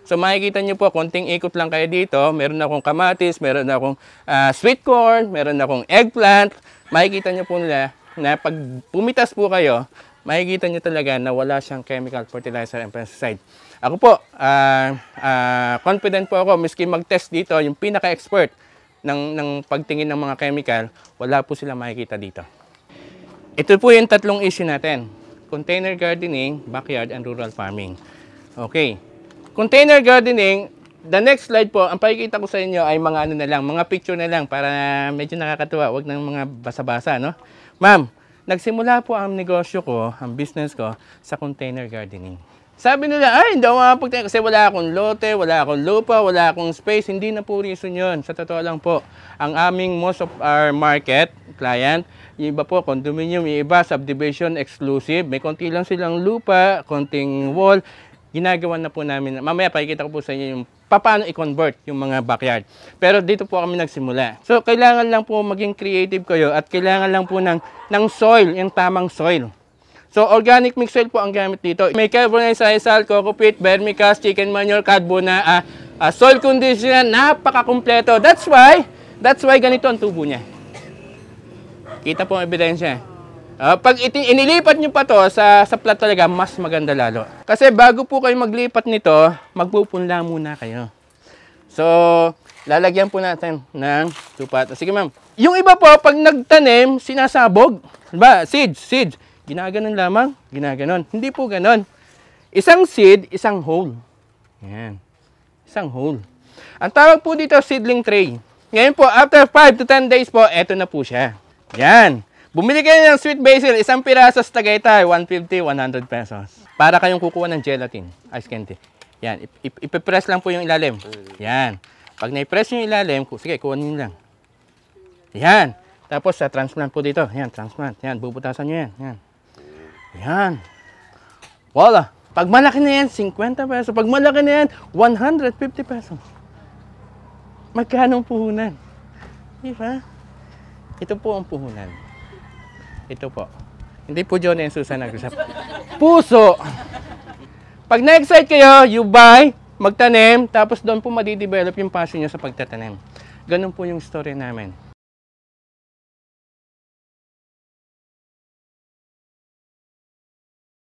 So makikita nyo po, konting ikot lang kayo dito. Meron akong kamatis, meron akong sweet corn, meron akong eggplant. Makikita nyo po nila na pag pumitas po kayo, makikita nyo talaga na wala siyang chemical fertilizer and pesticide. Ako po, confident po ako, miski mag-test dito, yung pinaka-expert ng pagtingin ng mga chemical, wala po sila makikita dito. Ito po yung tatlong issue natin. Container gardening, backyard, and rural farming. Okay. Container gardening, the next slide po, ang pakikita ko sa inyo ay mga ano na lang, mga picture na lang para medyo nakakatuwa, wag ng mga basa-basa, no? Ma'am, nagsimula po ang negosyo ko, ang business ko, sa container gardening. Sabi nila, ay, hindi ako makapagtayo kasi wala akong lote, wala akong lupa, wala akong space. Hindi na po reason yun. Sa totoo lang po, ang aming most of our market, client, yung iba po, condominium, yung iba, subdivision, exclusive. May konti lang silang lupa, konting wall. Ginagawa na po namin. Mamaya, pakikita ko po sa inyo yung paano i-convert yung mga backyard. Pero dito po kami nagsimula. So, kailangan lang po maging creative kayo at kailangan lang po ng soil, yung tamang soil. So, organic mix soil po ang gamit dito. May carbonized sisal, coco peat, vermicast, chicken manure, cadbona, soil conditioner, napaka-kumpleto. That's why ganito ang tubo niya. Kita po ang ebidensya. Pag inilipat nyo pa to sa plat talaga, mas maganda lalo. Kasi bago po kayo maglipat nito, magpupunla muna kayo. So, lalagyan po natin ng lupa. Sige ma'am. Yung iba po, pag nagtanim, sinasabog. Diba? Seeds. Ginaganon lamang, ginaganon. Hindi po ganon. Isang seed, isang hole. Yan. Isang hole. Ang tawag po dito, seedling tray. Ngayon po, after 5 to 10 days po, eto na po siya. Yan. Bumili kayo ng sweet basil, isang piraso sa Tagaytay, 150, 100 pesos. Para kayong kukuha ng gelatin, ice candy. Yan, ipipress lang po yung ilalim. Yan. Pag na-press yung ilalim, sige, kuha nyo lang. Yan. Tapos sa transplant po dito. Yan, transplant. Yan, bubutasan nyo yan. Yan. Yan. Wala. Pag malaki na yan, 50 pesos. Pag malaki na yan, 150 pesos. Magkano ang puhunan? Diba? Ito po ang puhunan. Ito po. Hindi po John and Susan nag-usap. Puso! Pag na-excite kayo, you buy, magtanim, tapos doon po madidevelop yung passion nyo sa pagtatanim. Ganun po yung story namin.